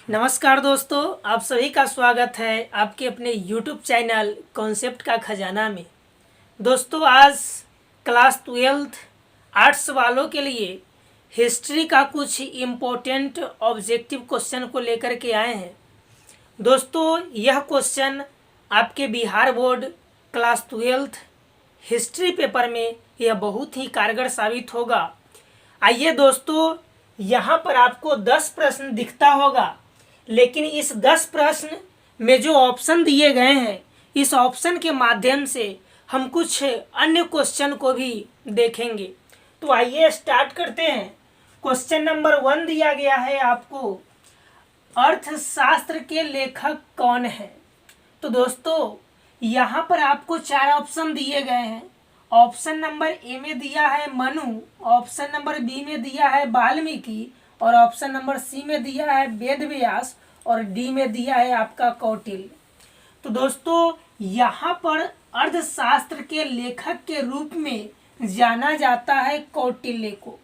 नमस्कार दोस्तों, आप सभी का स्वागत है आपके अपने YouTube चैनल कॉन्सेप्ट का खजाना में। दोस्तों, आज क्लास 12 आर्ट्स वालों के लिए हिस्ट्री का कुछ इम्पोर्टेंट ऑब्जेक्टिव क्वेश्चन को लेकर के आए हैं। दोस्तों, यह क्वेश्चन आपके Bihar board class 12 history paper में यह बहुत ही कारगर साबित होगा। आइए दोस्तों, यहाँ पर आपको 10 प्रश्न दिखता होगा, लेकिन इस 10 प्रश्न में जो ऑप्शन दिए गए हैं, इस ऑप्शन के माध्यम से हम कुछ अन्य क्वेश्चन को भी देखेंगे। तो आइए स्टार्ट करते हैं। क्वेश्चन नंबर 1 दिया गया है आपको, अर्थशास्त्र के लेखक कौन है। तो दोस्तों, यहाँ पर आपको 4 ऑप्शन दिए गए हैं। ऑप्शन नंबर ए में दिया है मनु, ऑप्शन नंबर बी में दिया है वाल्मीकि, और ऑप्शन नंबर सी में दिया है वेद व्यास, और डी में दिया है आपका कौटिल्य। तो दोस्तों, यहाँ पर अर्थशास्त्र के लेखक के रूप में जाना जाता है कौटिल्य को।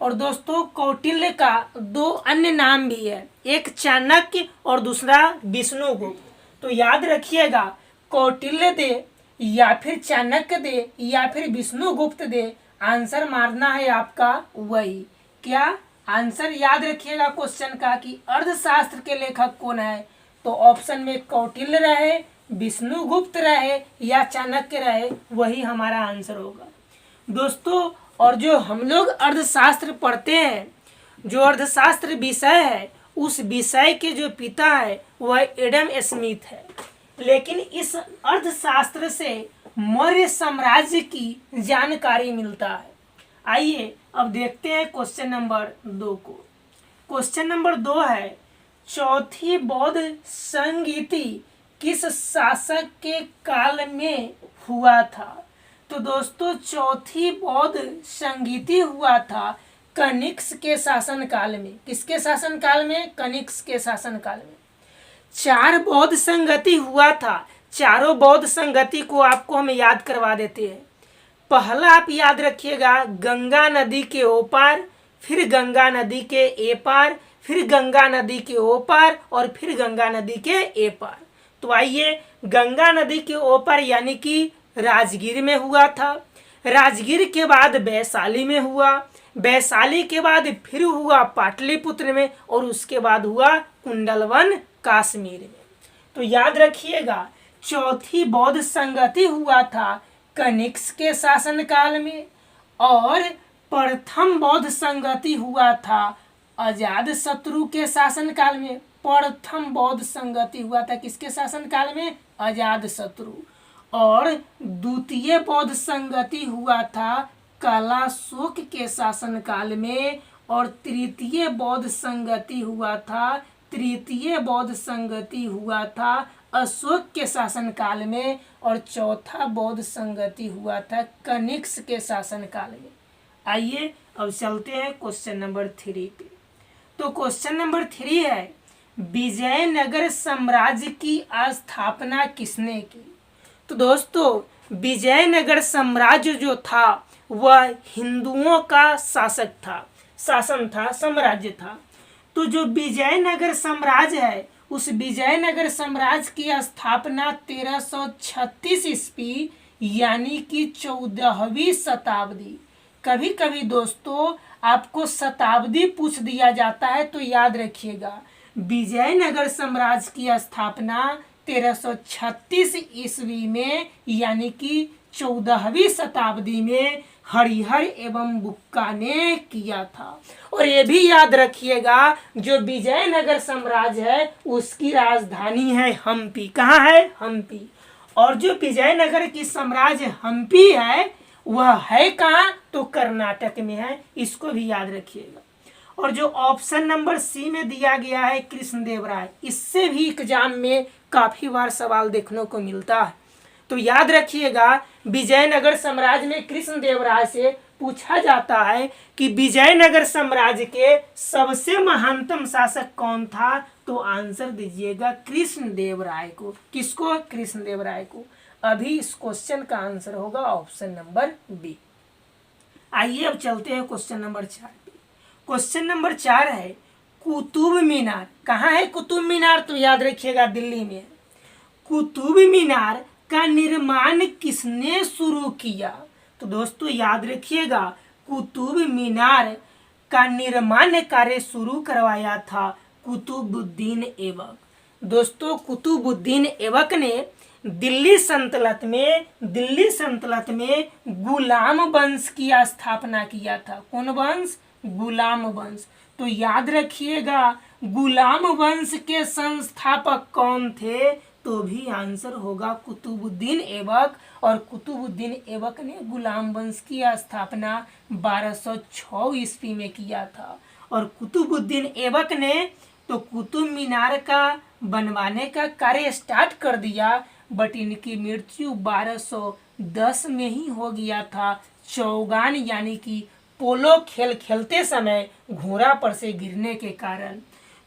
और दोस्तों, कौटिल्य का 2 अन्य नाम भी है, एक चाणक्य और दूसरा विष्णुगुप्त। तो याद रखिएगा, कौटिल्य दे या फिर चाणक्य दे या फिर विष्णुगुप्त दे, आंसर मारना है आपका वही। क्या आंसर याद रखिएगा क्वेश्चन का कि अर्थशास्त्र के लेखक कौन है। तो ऑप्शन में कौटिल्य रहे, विष्णुगुप्त रहे या चाणक्य रहे, वही हमारा आंसर होगा दोस्तों। और जो हम लोग अर्थशास्त्र पढ़ते हैं, जो अर्थशास्त्र विषय है, उस विषय के जो पिता है वह एडम स्मिथ है। लेकिन इस अर्थशास्त्र से मौर्य साम्राज्य की जानकारी मिलता है। आइए अब देखते हैं क्वेश्चन नंबर 2 को। क्वेश्चन नंबर 2 है, चौथी बौद्ध संगीति किस शासक के काल में हुआ था। तो दोस्तों, चौथी बौद्ध संगीति हुआ था कनिष्क के शासन काल में। किसके शासन काल में? कनिष्क के शासन काल में। 4 बौद्ध संगति हुआ था। चारों बौद्ध संगति को आपको हम याद करवा देते हैं। पहला आप याद रखिएगा, गंगा नदी के ओपार, फिर गंगा नदी के एपार, फिर गंगा नदी के ओपार, और फिर गंगा नदी के एपार। तो आइए, गंगा नदी के ओपार यानी कि राजगीर में हुआ था। राजगीर के बाद वैशाली में हुआ। वैशाली के बाद फिर हुआ पाटलिपुत्र में, और उसके बाद हुआ कुंडलवन कश्मीर में। तो याद रखिएगा, चौथी बौद्ध संगति हुआ था कनिष्क के शासन काल में, और प्रथम बौद्ध संगति हुआ था अजातशत्रु के शासन काल में। प्रथम बौद्ध संगति हुआ था किसके शासन काल में? अजातशत्रु। और द्वितीय बौद्ध संगति हुआ था कलाशोक के शासन काल में, और तृतीय बौद्ध संगति हुआ था अशोक के शासन काल में, और चौथा बौद्ध संगति हुआ था कनिष्क के शासन काल में। आइए अब चलते हैं क्वेश्चन नंबर 3 पे। तो क्वेश्चन नंबर 3 है, विजयनगर साम्राज्य की स्थापना किसने की। तो दोस्तों, विजयनगर साम्राज्य जो था वह हिंदुओं का साम्राज्य था। तो जो विजयनगर साम्राज्य है, उस विजयनगर साम्राज्य की स्थापना 1336 ईस्वी यानी कि 14वीं शताब्दी। कभी कभी दोस्तों आपको शताब्दी पूछ दिया जाता है, तो याद रखिएगा, विजयनगर साम्राज्य की स्थापना 1336 ईस्वी में यानी कि 14वीं शताब्दी में हरिहर एवं बुक्का ने किया था। और ये भी याद रखिएगा, जो विजयनगर साम्राज्य है उसकी राजधानी है हम्पी। कहाँ है? हम्पी। और जो विजयनगर की साम्राज्य हम्पी है वह है कहाँ? तो कर्नाटक में है। इसको भी याद रखिएगा। और जो ऑप्शन नंबर सी में दिया गया है कृष्णदेवराय, इससे भी एग्जाम में काफी बार सवाल देखने को मिलता है। तो याद रखिएगा, विजयनगर साम्राज्य में कृष्णदेवराय से पूछा जाता है कि विजयनगर साम्राज्य के सबसे महानतम शासक कौन था। तो आंसर दीजिएगा कृष्णदेवराय को। किसको? कृष्णदेवराय को। अभी इस क्वेश्चन का आंसर होगा ऑप्शन नंबर बी। आइए अब चलते हैं क्वेश्चन नंबर 4 पे। क्वेश्चन नंबर 4 है, कुतुब मीनार कहाँ है? कुतुब मीनार तो याद रखिएगा दिल्ली में। कुतुब मीनार का निर्माण किसने शुरू किया? तो दोस्तों याद रखिएगा, कुतुब मीनार का निर्माण कार्य शुरू करवाया था कुतुबुद्दीन ऐबक। दोस्तों कुतुबुद्दीन ऐबक ने दिल्ली सल्तनत में गुलाम वंश की स्थापना किया था। कौन वंश? गुलाम वंश। तो याद रखिएगा गुलाम वंश के संस्थापक कौन थे? तो भी आंसर होगा कुतुबुद्दीन ऐबक। और कुतुबुद्दीन ऐबक ने गुलाम वंश की स्थापना 1206 ईस्वी में किया था। और कुतुबुद्दीन ऐबक ने तो कुतुब मीनार का बनवाने का कार्य स्टार्ट कर दिया, बट इनकी मृत्यु 1210 में ही हो गया था, चौगान यानी कि पोलो खेल खेलते समय घोड़ा पर से गिरने के कारण।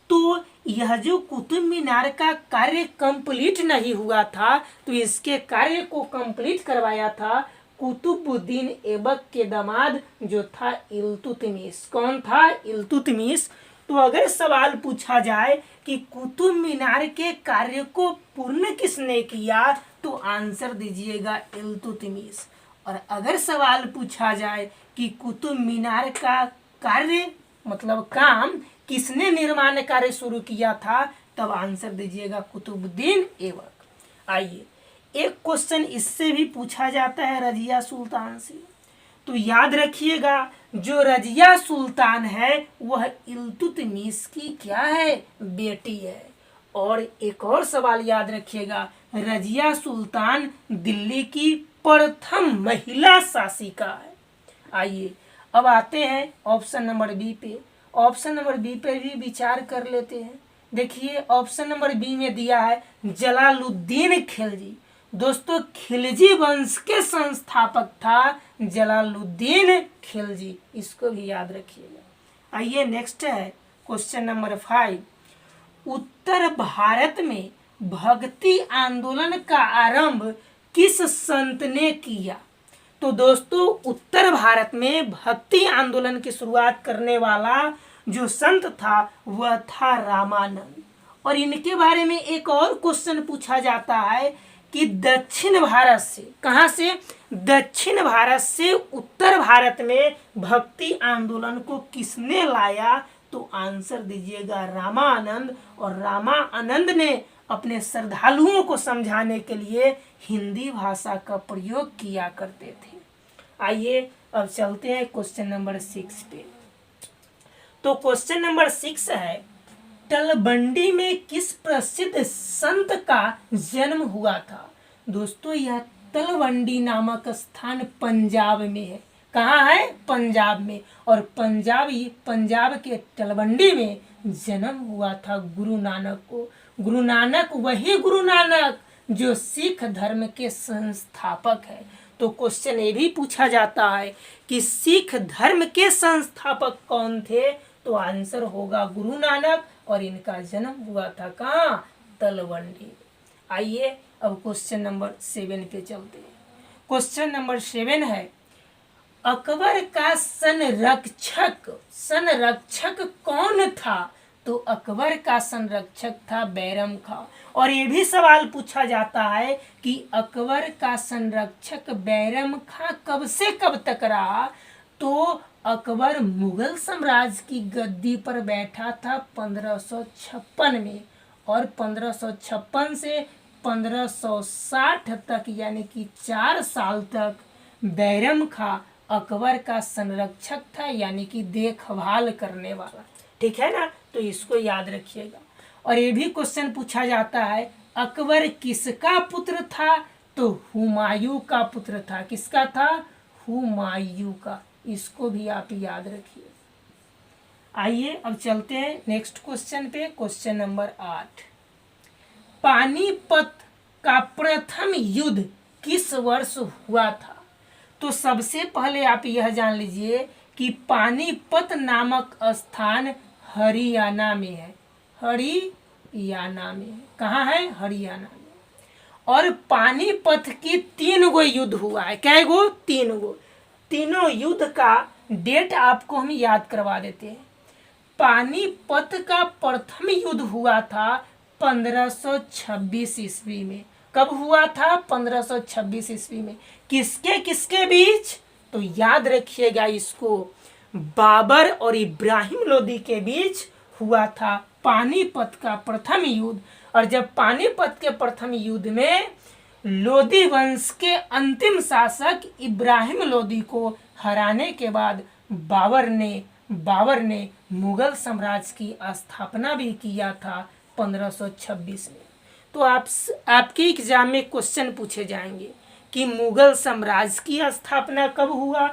तो यह जो कुतुब मीनार का कार्य कंप्लीट नहीं हुआ था, तो इसके कार्य को कंप्लीट करवाया था कुतुबुद्दीन ऐबक के दामाद जो था इल्तुतमिश। कौन था? इल्तुतमिश। तो अगर सवाल पूछा जाए कि कुतुब मीनार के कार्य को पूर्ण किसने किया, तो आंसर दीजिएगा इल्तुतमिश। और अगर सवाल पूछा जाए कि कुतुब मीनार का कार्य मतलब काम किसने निर्माण कार्य शुरू किया था, तब आंसर दीजिएगा कुतुबुद्दीन ऐबक। आइए एक क्वेश्चन इससे भी पूछा जाता है रजिया सुल्तान से। तो याद रखिएगा जो रजिया सुल्तान है वह इल्तुतमिश की क्या है? बेटी है। और एक और सवाल याद रखिएगा, रजिया सुल्तान दिल्ली की प्रथम महिला शासिका है। आइए अब आते हैं ऑप्शन नंबर बी पे। ऑप्शन नंबर बी पे भी विचार कर लेते हैं। देखिए ऑप्शन नंबर बी में दिया है जलालुद्दीन खिलजी। दोस्तों खिलजी वंश के संस्थापक था जलालुद्दीन खिलजी, इसको भी याद रखिएगा। आइए नेक्स्ट है क्वेश्चन नंबर 5। उत्तर भारत में भक्ति आंदोलन का आरंभ किस संत ने किया? तो दोस्तों उत्तर भारत में भक्ति आंदोलन की शुरुआत करने वाला जो संत था वह था रामानंद। और इनके बारे में एक और क्वेश्चन पूछा जाता है कि दक्षिण भारत से, कहाँ से? दक्षिण भारत से उत्तर भारत में भक्ति आंदोलन को किसने लाया? तो आंसर दीजिएगा रामानंद। और रामानंद ने अपने श्रद्धालुओं को समझाने के लिए हिंदी भाषा का प्रयोग किया करते थे। आइए अब चलते हैं क्वेश्चन नंबर 6 पे। तो क्वेश्चन नंबर 6 है तलवंडी में किस प्रसिद्ध संत का जन्म हुआ था? दोस्तों यह तलवंडी नामक स्थान पंजाब में है। कहाँ है? पंजाब में। और पंजाब के तलवंडी में जन्म हुआ था गुरु नानक को। गुरु नानक वही गुरु नानक जो सिख धर्म के संस्थापक है। तो क्वेश्चन ये भी पूछा जाता है कि सिख धर्म के संस्थापक कौन थे? तो आंसर होगा गुरु नानक। और इनका जन्म हुआ था कहाँ? तलवंडी। आइए अब क्वेश्चन नंबर 7 पे चलते हैं। क्वेश्चन नंबर 7 है अकबर का संरक्षक कौन था? तो अकबर का संरक्षक था बैरम खां। और ये भी सवाल पूछा जाता है कि अकबर का संरक्षक बैरम खां कब से कब तक रहा? तो अकबर मुगल साम्राज्य की गद्दी पर बैठा था 1556 में। और 1556 से 1560 तक यानी कि 4 साल तक बैरम खां अकबर का संरक्षक था, यानी कि देखभाल करने वाला। ठीक है ना? तो इसको याद रखिएगा। और ये भी क्वेश्चन पूछा जाता है अकबर किसका पुत्र था? तो हुमायूं का पुत्र था। किसका था? हुमायूं का। इसको भी आप याद रखिए। आइए अब चलते हैं नेक्स्ट क्वेश्चन पे। क्वेश्चन नंबर 8 पानीपत का प्रथम युद्ध किस वर्ष हुआ था? तो सबसे पहले आप यह जान लीजिए कि पानीपत नामक स्थान हरियाणा में है। हरियाणा में है। कहाँ है? हरियाणा में। और पानीपत की 3 गो युद्ध हुआ है। क्या गो? 3 गो। तीनों युद्ध का डेट आपको हम याद करवा देते हैं। पानीपत का प्रथम युद्ध हुआ था 1526 ईस्वी में। कब हुआ था? 1526 ईस्वी में। किसके किसके बीच? तो याद रखिएगा इसको, बाबर और इब्राहिम लोदी के बीच हुआ था पानीपत का प्रथम युद्ध। और जब पानीपत के प्रथम युद्ध में लोदी वंश के अंतिम शासक इब्राहिम लोदी को हराने के बाद बाबर ने मुगल साम्राज्य की स्थापना भी किया था 1526 में। तो आपके एग्जाम में क्वेश्चन पूछे जाएंगे कि मुगल साम्राज्य की स्थापना कब हुआ?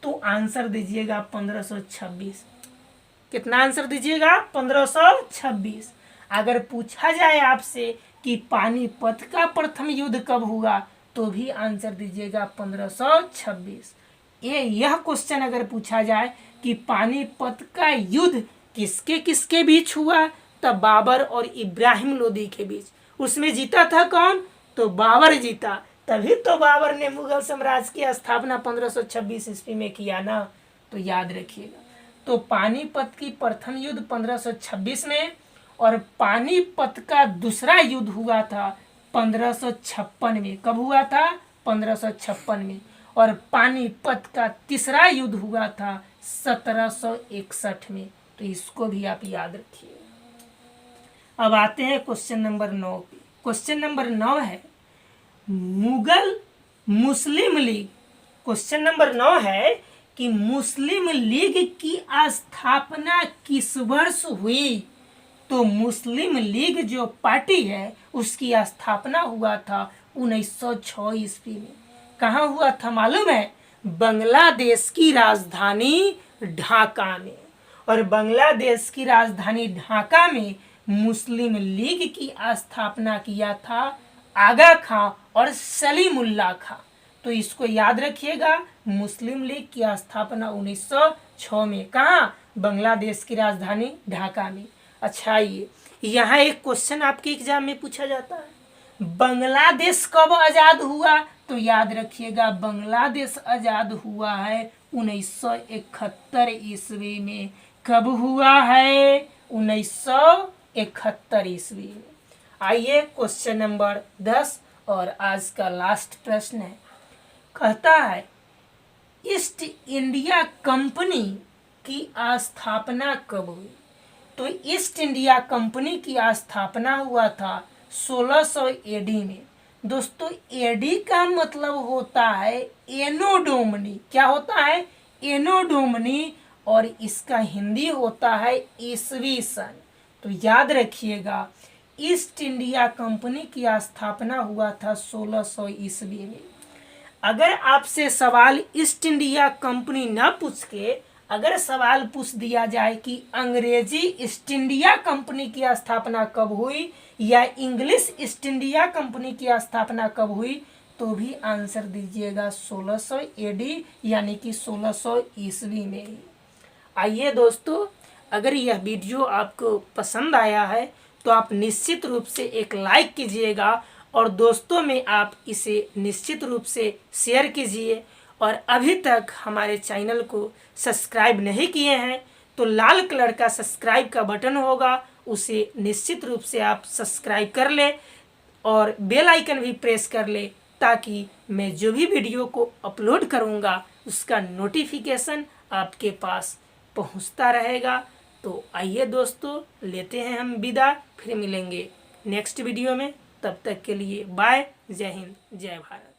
तो आंसर दीजिएगा 1526। कितना आंसर दीजिएगा? 1526। अगर पूछा जाए आपसे कि पानीपत का प्रथम युद्ध कब हुआ, तो भी आंसर दीजिएगा 1526। यह क्वेश्चन अगर पूछा जाए कि पानीपत का युद्ध किसके किसके बीच हुआ, तब बाबर और इब्राहिम लोदी के बीच। उसमें जीता था कौन? तो बाबर जीता। तभी तो बाबर ने मुगल साम्राज्य की स्थापना 1526 ईस्वी में किया ना। तो याद रखिएगा। तो पानीपत की प्रथम युद्ध 1526 में, और पानीपत का दूसरा युद्ध हुआ था 1556 में। कब हुआ था? 1556 में। और पानीपत का तीसरा युद्ध हुआ था 1761 में। तो इसको भी आप याद रखिए। अब आते हैं क्वेश्चन नंबर 9 पे। क्वेश्चन नंबर 9 है मुगल मुस्लिम लीग। क्वेश्चन नंबर 9 है कि मुस्लिम लीग की स्थापना किस वर्ष हुई? तो मुस्लिम लीग जो पार्टी है उसकी स्थापना हुआ था 1906 ईस्वी में। कहाँ हुआ था मालूम है? बांग्लादेश की राजधानी ढाका में। और बांग्लादेश की राजधानी ढाका में मुस्लिम लीग की स्थापना किया था आगा खां और सलीमुल्लाह खां। तो इसको याद रखिएगा, मुस्लिम लीग की स्थापना 1906 में। कहाँ? बांग्लादेश की राजधानी ढाका में। अच्छा, ये यहाँ एक क्वेश्चन आपके एग्जाम में पूछा जाता है, बांग्लादेश कब आजाद हुआ? तो याद रखिएगा, बांग्लादेश आजाद हुआ है 1971 ईस्वी में। कब हुआ है? 1971 ईस्वी में। आइए क्वेश्चन नंबर 10 और आज का लास्ट प्रश्न है। कहता है ईस्ट इंडिया कंपनी की स्थापना कब हुई? तो ईस्ट इंडिया कंपनी की स्थापना हुआ था 1600 एडी में। दोस्तों, एडी का मतलब होता है एनो डोमनी। क्या होता है? एनो डोमनी। और इसका हिंदी होता है ईसवी सन। तो याद रखिएगा, ईस्ट इंडिया कंपनी की स्थापना हुआ था 1600 ईस्वी में। अगर आपसे सवाल ईस्ट इंडिया कंपनी न पूछ के अगर सवाल पूछ दिया जाए कि अंग्रेजी ईस्ट इंडिया कंपनी की स्थापना कब हुई या इंग्लिश ईस्ट इंडिया कंपनी की स्थापना कब हुई, तो भी आंसर दीजिएगा 1600 एडी यानी कि 1600 ईस्वी में ही। आइए दोस्तों, अगर यह वीडियो आपको पसंद आया है तो आप निश्चित रूप से एक लाइक कीजिएगा और दोस्तों में आप इसे निश्चित रूप से शेयर कीजिए। और अभी तक हमारे चैनल को सब्सक्राइब नहीं किए हैं तो लाल कलर का सब्सक्राइब का बटन होगा, उसे निश्चित रूप से आप सब्सक्राइब कर ले और बेल आइकन भी प्रेस कर ले, ताकि मैं जो भी वीडियो को अपलोड करूंगा उसका नोटिफिकेशन आपके पास पहुंचता रहेगा। तो आइए दोस्तों, लेते हैं हम विदा, फिर मिलेंगे नेक्स्ट वीडियो में। तब तक के लिए बाय, जय हिंद, जय भारत।